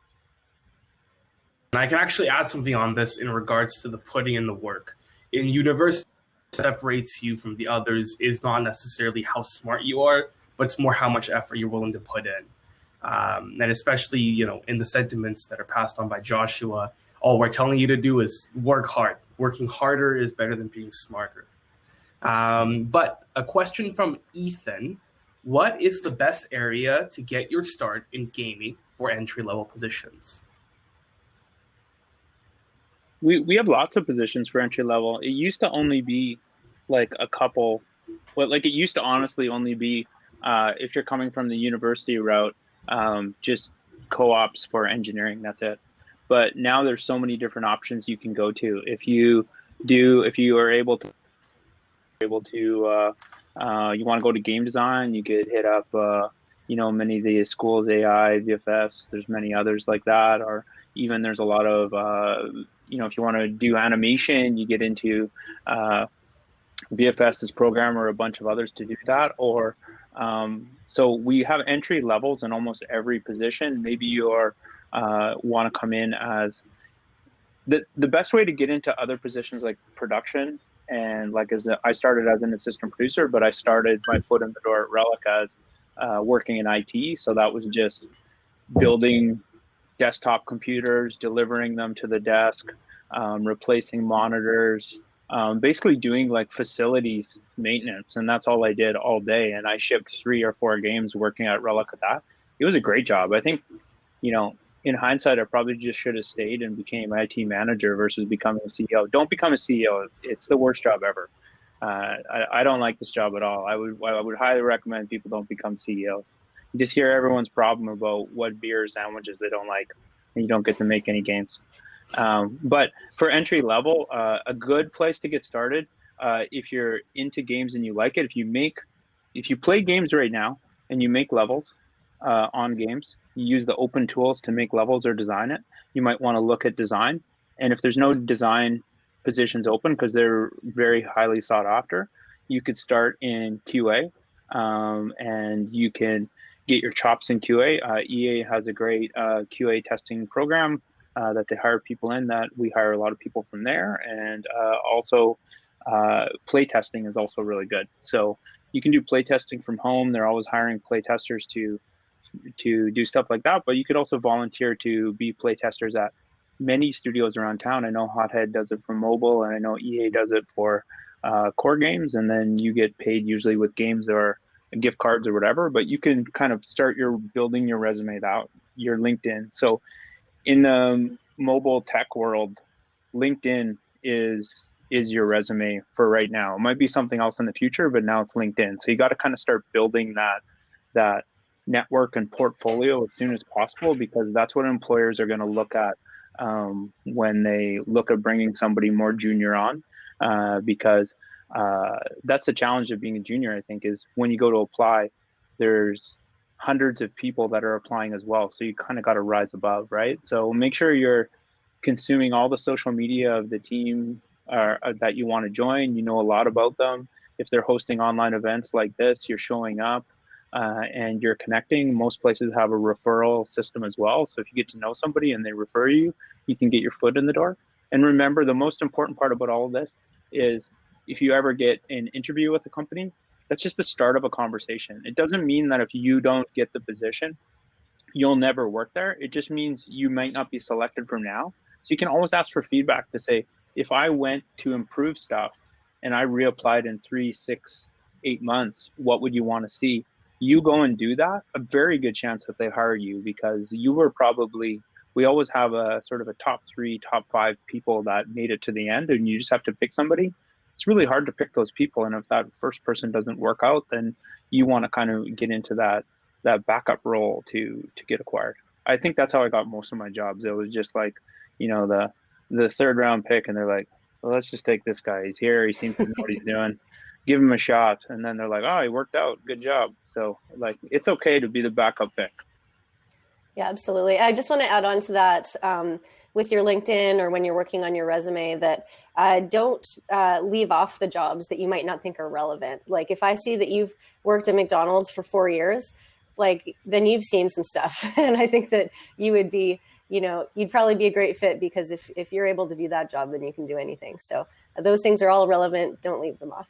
S1: And I can actually add something on this in regards to the putting in the work. In university, what separates you from the others is not necessarily how smart you are, but it's more how much effort you're willing to put in. And especially, in the sentiments that are passed on by Joshua, all we're telling you to do is work hard. Working harder is better than being smarter. But a question from Ethan: what is the best area to get your start in gaming for entry-level positions?
S4: We have lots of positions for entry level. It used to only be like a couple, but like it used to honestly only be if you're coming from the university route, just co-ops for engineering. That's it. But now there's so many different options you can go to. If you are able to you want to go to game design, you could hit up many of the schools, AI, VFS. There's many others like that, or even there's a lot of if you want to do animation, you get into VFS's program or a bunch of others to do that. Or so we have entry levels in almost every position. Maybe you are want to come in as the best way to get into other positions like production, and like I started as an assistant producer, but I started my foot in the door at Relic as working in IT. So that was just building desktop computers, delivering them to the desk, replacing monitors, basically doing like facilities maintenance. And that's all I did all day. And I shipped 3 or 4 games working at Relic at that. It was a great job. I think, in hindsight, I probably just should have stayed and became IT manager versus becoming a CEO. Don't become a CEO. It's the worst job ever. I don't like this job at all. I would highly recommend people don't become CEOs. You just hear everyone's problem about what beer or sandwiches they don't like, and you don't get to make any games. But for entry level, a good place to get started, if you're into games and you like it, if you play games right now and you make levels on games, you use the open tools to make levels or design it, you might want to look at design. And if there's no design positions open, because they're very highly sought after, you could start in QA, and you can get your chops in QA. EA has a great QA testing program that they hire people in, that we hire a lot of people from there. And also play testing is also really good. So you can do play testing from home. They're always hiring play testers to do stuff like that. But you could also volunteer to be play testers at many studios around town. I know Hothead does it for mobile, and I know EA does it for core games. And then you get paid usually with games or gift cards or whatever. But you can kind of start building your resume out, your LinkedIn. So in the mobile tech world, LinkedIn is your resume for right now. It might be something else in the future, but now it's LinkedIn. So you got to kind of start building that network and portfolio as soon as possible, because that's what employers are going to look at when they look at bringing somebody more junior on, because that's the challenge of being a junior, I think, is when you go to apply, there's hundreds of people that are applying as well. So you kind of got to rise above, right? So make sure you're consuming all the social media of the team that you want to join. You know a lot about them. If they're hosting online events like this, you're showing up and you're connecting. Most places have a referral system as well. So if you get to know somebody and they refer you, you can get your foot in the door. And remember, the most important part about all of this is if you ever get an interview with a company, that's just the start of a conversation. It doesn't mean that if you don't get the position, you'll never work there. It just means you might not be selected from now. So you can always ask for feedback to say, if I went to improve stuff and I reapplied in 3, 6, 8 months, what would you want to see? You go and do that, a very good chance that they hire you, because you were probably, we always have a sort of a top 3, top 5 people that made it to the end, and you just have to pick somebody. It's really hard to pick those people. And if that first person doesn't work out, then you want to kind of get into that backup role to get acquired. I think that's how I got most of my jobs. It was just like, the third round pick, and they're like, well, let's just take this guy. He's here. He seems to know what he's doing. give him a shot, and then they're like, oh, he worked out, good job. So like, it's okay to be the backup pick.
S2: Yeah, absolutely. I just want to add on to that with your LinkedIn or when you're working on your resume that don't leave off the jobs that you might not think are relevant. Like if I see that you've worked at McDonald's for 4 years, like then you've seen some stuff. And I think that you would be, you'd probably be a great fit because if you're able to do that job, then you can do anything. So those things are all relevant. Don't leave them off.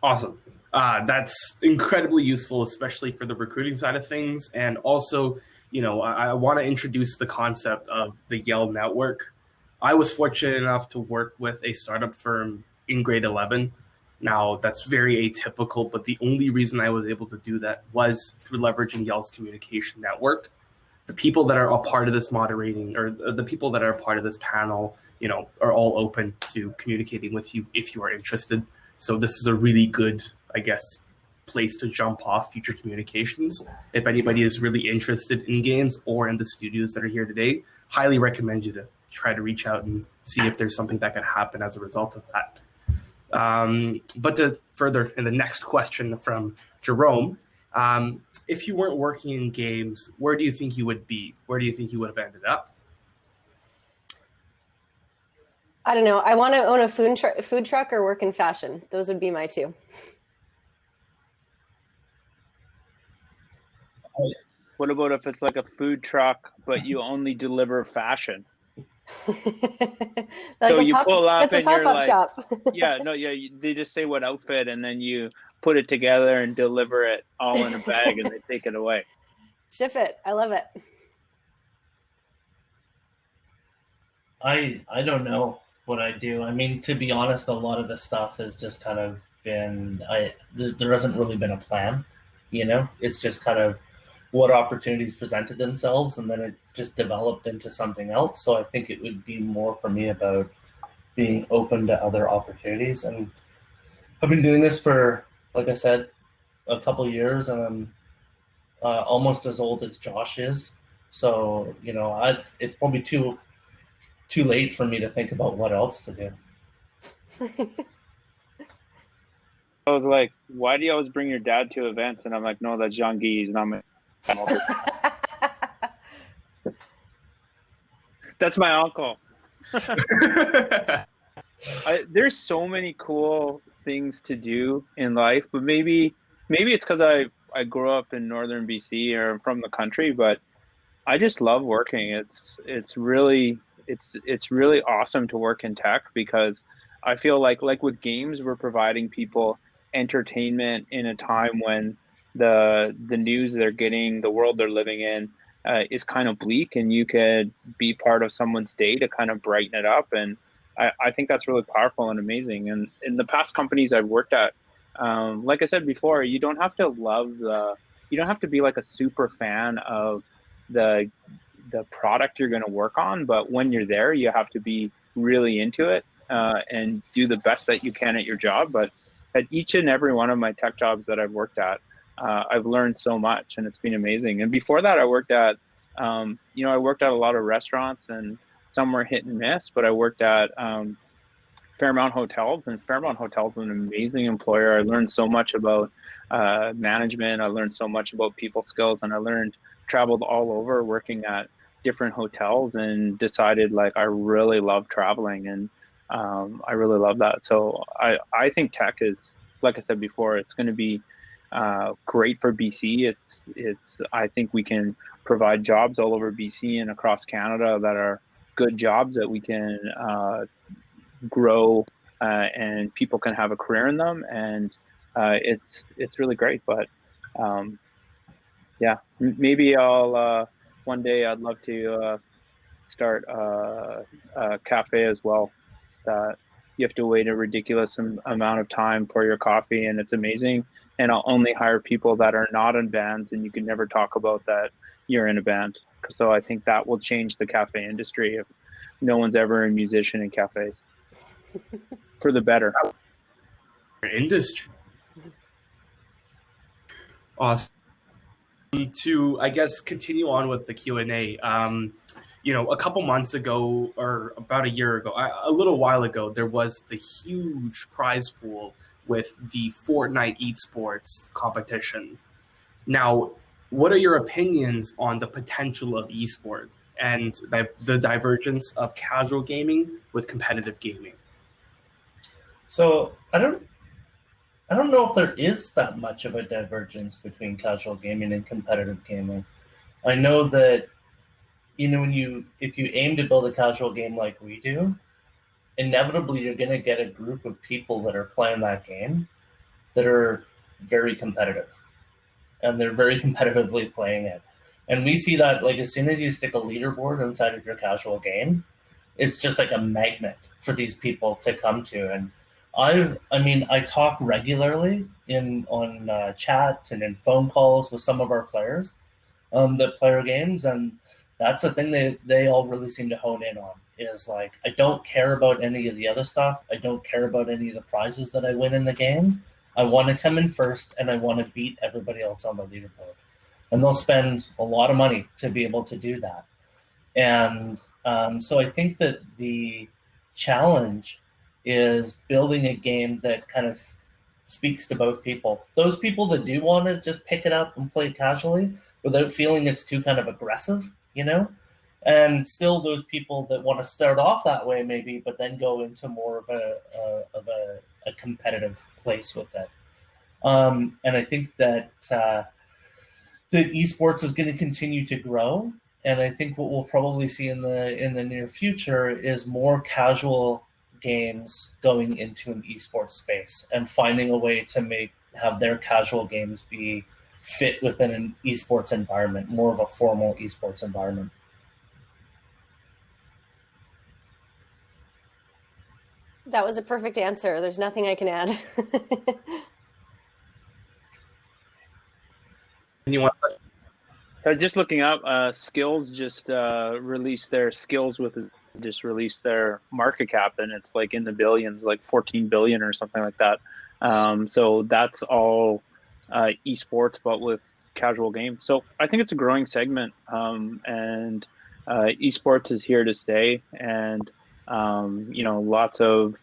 S1: Awesome. That's incredibly useful, especially for the recruiting side of things. And also, I want to introduce the concept of the Yale network. I was fortunate enough to work with a startup firm in grade 11. Now, that's very atypical, but the only reason I was able to do that was through leveraging Yale's communication network. The people that are a part of this moderating, or the people that are a part of this panel, are all open to communicating with you if you are interested. So this is a really good, I guess, place to jump off future communications. If anybody is really interested in games or in the studios that are here today, highly recommend you to try to reach out and see if there's something that could happen as a result of that. But to further in the next question from Jerome, if you weren't working in games, where do you think you would be? Where do you think you would have ended up?
S2: I don't know. I want to own a food truck or work in fashion. Those would be my two.
S4: What about if it's like a food truck, but you only deliver fashion? So you pull up and you're like, shop. They just say what outfit, and then you put it together and deliver it all in a bag, and they take it away.
S2: Ship it. I love it.
S3: I don't know what I do. I mean, to be honest, a lot of this stuff has just kind of been, there hasn't really been a plan, it's just kind of what opportunities presented themselves, and then it just developed into something else. So I think it would be more for me about being open to other opportunities. And I've been doing this for, like I said, a couple of years, and I'm almost as old as Josh is. So, it's probably too late for me to think about what else to do.
S4: I was like, why do you always bring your dad to events? And I'm like, no, that's Jean-Guy. He's not my That's my uncle. There's so many cool things to do in life, but maybe it's because I grew up in northern BC or from the country, but I just love working. It's really awesome to work in tech because I feel like with games, we're providing people entertainment in a time when the news they're getting, the world they're living in is kind of bleak, and you could be part of someone's day to kind of brighten it up. And I think that's really powerful and amazing. And in the past companies I've worked at, like I said before, you don't have to be like a super fan of the product you're going to work on, but when you're there, you have to be really into it and do the best that you can at your job. But at each and every one of my tech jobs that I've worked at, I've learned so much, and it's been amazing. And before that, I worked at a lot of restaurants, and some were hit and miss, but I worked at Fairmount Hotels, and Fairmount Hotels is an amazing employer. I learned so much about management. I learned so much about people skills, and traveled all over working at different hotels, and decided like I really love traveling, and I really love that. So I think tech is, like I said before, it's going to be great for BC. I think we can provide jobs all over BC and across Canada that are good jobs that we can grow and people can have a career in them, and it's really great. But maybe I'll one day I'd love to start a cafe as well. That you have to wait a ridiculous amount of time for your coffee, and it's amazing. And I'll only hire people that are not in bands, and you can never talk about that you're in a band. So I think that will change the cafe industry if no one's ever a musician in cafes. For the better.
S1: Industry. Awesome. To, I guess, continue on with the Q&A, a couple months ago, or about a year ago, a little while ago, there was the huge prize pool with the Fortnite esports competition. Now, what are your opinions on the potential of esport and the divergence of casual gaming with competitive gaming?
S3: So I don't know if there is that much of a divergence between casual gaming and competitive gaming. I know that, if you aim to build a casual game like we do, inevitably you're going to get a group of people that are playing that game that are very competitive, and they're very competitively playing it. And we see that, like, as soon as you stick a leaderboard inside of your casual game, it's just like a magnet for these people to come to. And I talk regularly on chat and in phone calls with some of our players that play our games, and that's the thing they all really seem to hone in on, is like, I don't care about any of the other stuff. I don't care about any of the prizes that I win in the game. I want to come in first, and I want to beat everybody else on the leaderboard. And they'll spend a lot of money to be able to do that. And so I think that the challenge is building a game that kind of speaks to both people. Those people that do want to just pick it up and play casually without feeling it's too kind of aggressive, and still those people that want to start off that way maybe, but then go into more of a competitive place with it. And I think that esports is going to continue to grow. And I think what we'll probably see in the near future is more casual games going into an esports space and finding a way to have their casual games be fit within an esports environment, more of a formal esports environment.
S2: That was a perfect answer. There's nothing I can add.
S1: You want?
S4: Just looking up, Skills just released their released their market cap, and it's like in the billions, like 14 billion or something like that. So that's all esports, but with casual games. So I think it's a growing segment, and esports is here to stay. And lots of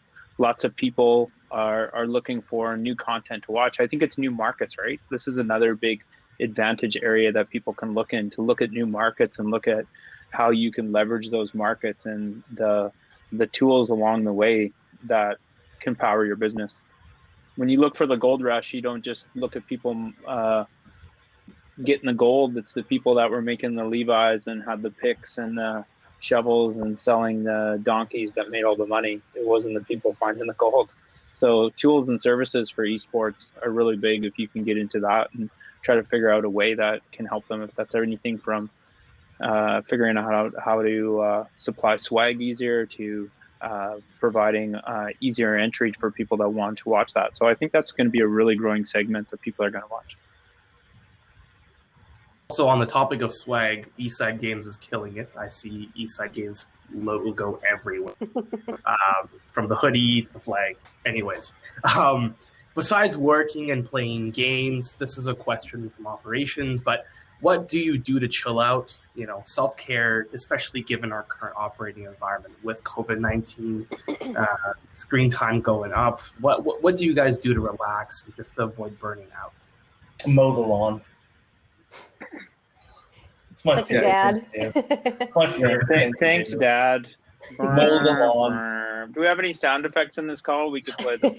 S4: people are looking for new content to watch. I think it's new markets, right? This is another big advantage area that people can look at new markets and look at how you can leverage those markets and the tools along the way that can power your business. When you look for the gold rush, you don't just look at people getting the gold. It's the people that were making the Levi's and had the picks and the shovels and selling the donkeys that made all the money. It wasn't the people finding the gold. So tools and services for esports are really big if you can get into that and try to figure out a way that can help them. If that's anything from figuring out how to supply swag easier to providing easier entry for people that want to watch that. So I think that's going to be a really growing segment that people are going to watch.
S1: Also, on the topic of swag, Eastside Games is killing it. I see Eastside Games logo everywhere, from the hoodie to the flag. Anyways, besides working and playing games, this is a question from operations, but what do you do to chill out? Self-care, especially given our current operating environment with COVID-19, screen time going up. What do you guys do to relax and just to avoid burning out?
S3: Mow the lawn. It's my
S2: Such a dad.
S4: Thanks, Dad.
S3: Mow the lawn.
S4: Do we have any sound effects in this call? We could play the.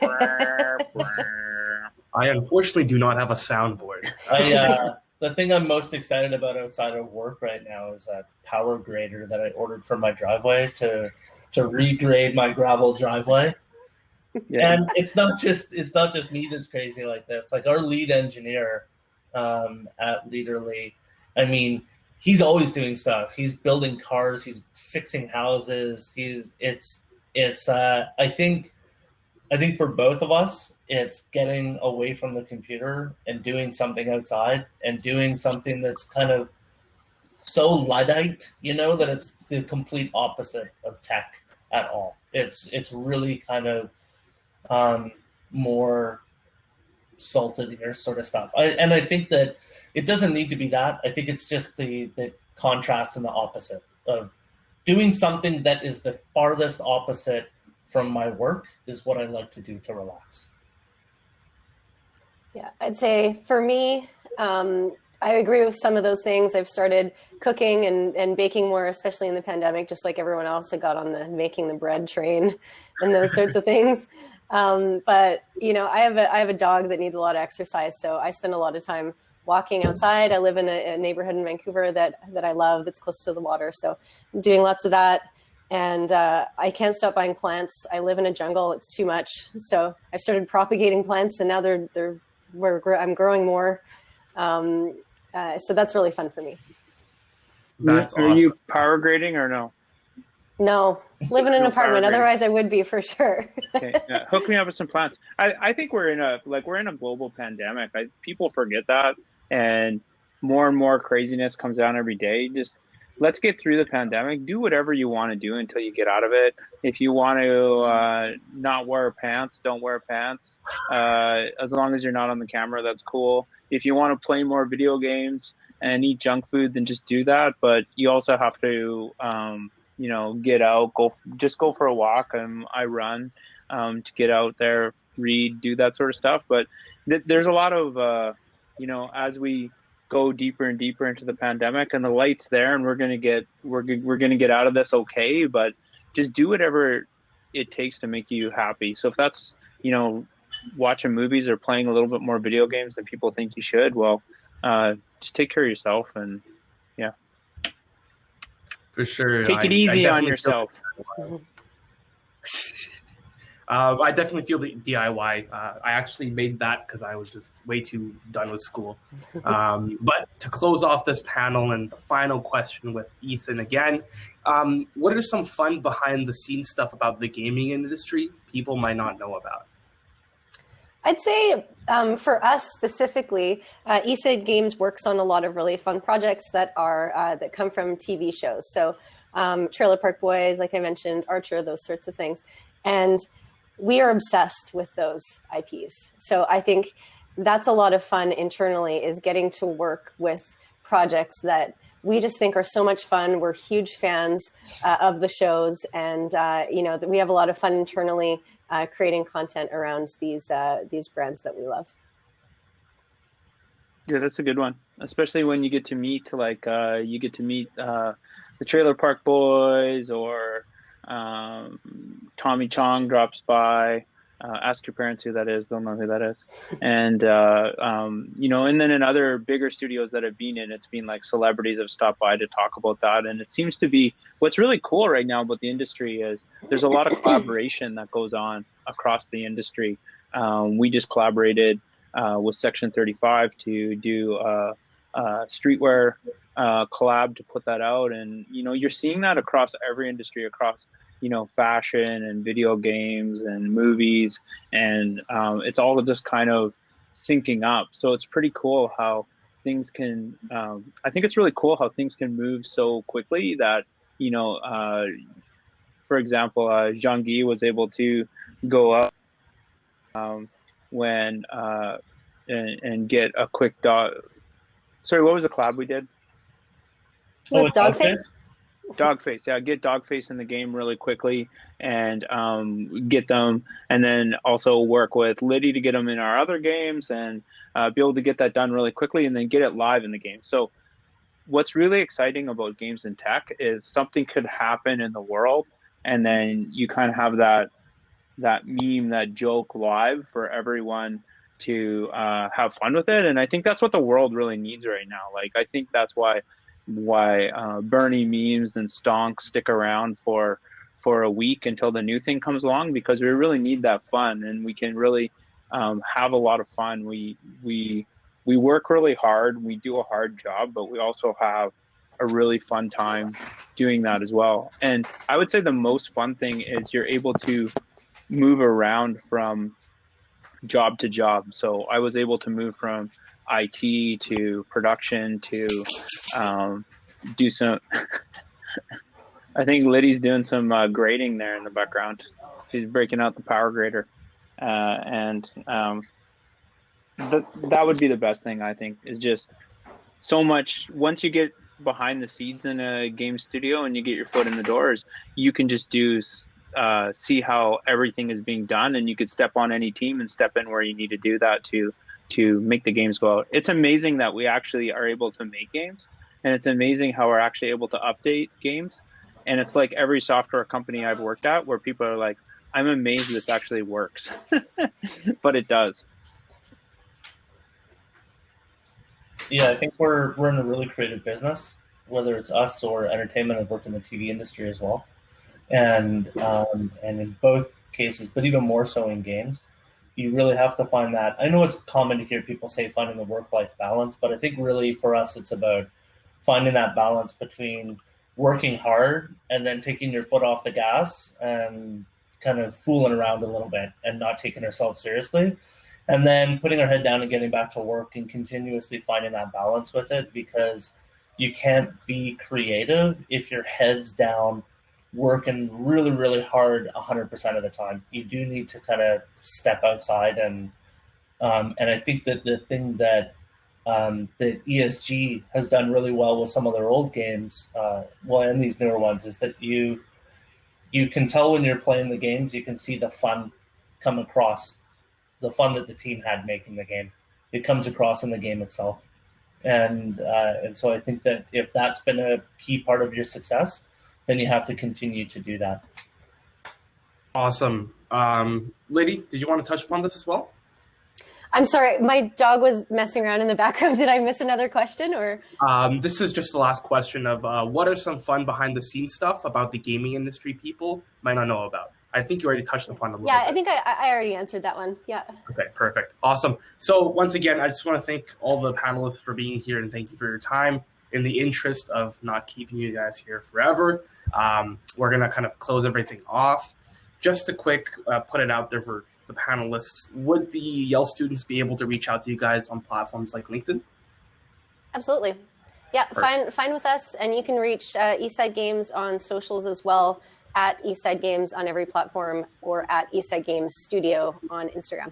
S1: I unfortunately do not have a soundboard.
S3: The thing I'm most excited about outside of work right now is that power grader that I ordered for my driveway to regrade my gravel driveway. Yeah. And it's not just me that's crazy like this. Like, our lead engineer at LDRLY, I mean, he's always doing stuff. He's building cars. He's fixing houses. I think for both of us, it's getting away from the computer and doing something outside and doing something that's kind of so Luddite, that it's the complete opposite of tech at all. It's really kind of more salt of the earth sort of stuff. And I think that it doesn't need to be that. I think it's just the contrast and the opposite of doing something that is the farthest opposite from my work is what I like to do to relax.
S2: Yeah, I'd say for me, I agree with some of those things. I've started cooking and baking more, especially in the pandemic, just like everyone else. I got on the making the bread train and those sorts of things. But you know, I have a dog that needs a lot of exercise, so I spend a lot of time walking outside. I live in a neighborhood in Vancouver that I love, that's close to the water, so I'm doing lots of that. And I can't stop buying plants. I live in a jungle; it's too much. So I started propagating plants, and now I'm growing more. So that's really fun for me.
S1: That's
S4: Are
S1: awesome.
S4: you power grading or no?
S2: No, live in an
S4: No
S2: apartment.
S4: power grading.
S2: Otherwise, I would be for sure.
S4: Okay, yeah. Hook me up with some plants. I think we're in a global pandemic. People forget that, and more craziness comes down every day. Just let's get through the pandemic. Do whatever you want to do until you get out of it. If you want to not wear pants, don't wear pants. As long as you're not on the camera, that's cool. If you want to play more video games and eat junk food, then just do that. But you also have to, get out, go for a walk. I run to get out there, read, do that sort of stuff. But there's a lot of, as we go deeper and deeper into the pandemic, and the light's there, and we're gonna get out of this okay. But just do whatever it takes to make you happy. So if that's watching movies or playing a little bit more video games than people think you should, well, just take care of yourself, and yeah,
S1: For sure.
S4: take it easy on
S1: definitely
S4: yourself.
S1: I definitely feel the DIY. I actually made that because I was just way too done with school. But to close off this panel and the final question with Ethan again, what are some fun behind the scenes stuff about the gaming industry people might not know about?
S2: I'd say for us specifically, ESID Games works on a lot of really fun projects that come from TV shows. So Trailer Park Boys, like I mentioned, Archer, those sorts of things. And we are obsessed with those IPs. So I think that's a lot of fun internally, is getting to work with projects that we just think are so much fun. We're huge fans of the shows, and we have a lot of fun internally creating content around these brands that we love.
S4: Yeah, that's a good one, especially when you get to meet the Trailer Park Boys, or Tommy Chong drops by. Ask your parents who that is; they'll know who that is. And and then in other bigger studios that I've been in, it's been like celebrities have stopped by to talk about that. And it seems to be what's really cool right now about the industry is there's a lot of collaboration that goes on across the industry. We just collaborated with Section 35 to do a streetwear collab to put that out, and you're seeing that across every industry, across fashion and video games and movies, and it's all just kind of syncing up. So it's pretty cool how things can I think it's really cool how things can move so quickly that for example, Jean-Guy was able to go up when and get a quick dog. Sorry, what was the collab we did?
S2: With Dogface?
S4: Dogface, yeah, get Dogface in the game really quickly and get them, and then also work with Lidi to get them in our other games, and be able to get that done really quickly and then get it live in the game. So what's really exciting about games and tech is something could happen in the world, and then you kind of have that meme, that joke live for everyone to have fun with it. And I think that's what the world really needs right now. Like, I think that's why Bernie memes and stonks stick around for a week until the new thing comes along, because we really need that fun, and we can really have a lot of fun. We work really hard, we do a hard job, but we also have a really fun time doing that as well. And I would say the most fun thing is you're able to move around from job to job. So I was able to move from IT to production to do some I think Lidi's doing some grading there in the background. She's breaking out the power grader, and that would be the best thing, I think, is just so much. Once you get behind the scenes in a game studio and you get your foot in the doors, you can just see how everything is being done, and you could step on any team and step in where you need to do that to make the games go out. It's amazing that we actually are able to make games, and it's amazing how we're actually able to update games. And it's like every software company I've worked at where people are like, I'm amazed this actually works. But it does.
S3: Yeah, I think we're in a really creative business, whether it's us or entertainment. I've worked in the TV industry as well, and in both cases, but even more so in games, you really have to find that. I know it's common to hear people say finding the work-life balance, but I think really for us, it's about finding that balance between working hard and then taking your foot off the gas and kind of fooling around a little bit and not taking ourselves seriously, and then putting our head down and getting back to work and continuously finding that balance with it, because you can't be creative if your head's down working really, really hard 100% of the time. You do need to kind of step outside, and I think that the thing that ESG has done really well with some of their old games, and these newer ones, is that you can tell when you're playing the games, you can see the fun come across, the fun that the team had making the game. It comes across in the game itself. And so I think that if that's been a key part of your success, then you have to continue to do that.
S1: Awesome. Lidi, did you want to touch upon this as well?
S2: I'm sorry, my dog was messing around in the background. Did I miss another question, or?
S1: This is just the last question of what are some fun behind the scenes stuff about the gaming industry people might not know about? I think you already touched upon it a little bit.
S2: Yeah, I think I already answered that one. Yeah.
S1: Okay, perfect. Awesome. So once again, I just want to thank all the panelists for being here, and thank you for your time. In the interest of not keeping you guys here forever, we're going to kind of close everything off. Just a quick put it out there for the panelists. Would the Yale students be able to reach out to you guys on platforms like LinkedIn?
S2: Absolutely. Yeah, fine with us. And you can reach Eastside Games on socials as well, at Eastside Games on every platform, or at Eastside Games Studio on Instagram.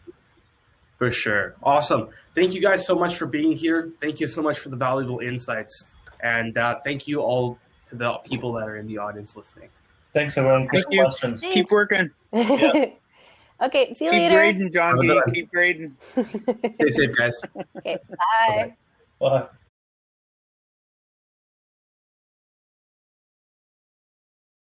S1: For sure. Awesome. Thank you guys so much for being here. Thank you so much for the valuable insights. And thank you all to the people that are in the audience listening.
S3: Thanks, everyone. Good questions.
S2: Thanks.
S4: Keep working.
S3: Yeah.
S2: Okay, see you
S4: Keep
S2: later.
S4: grading, John. Keep grading.
S1: Stay safe, guys.
S2: Okay, bye.
S3: Bye.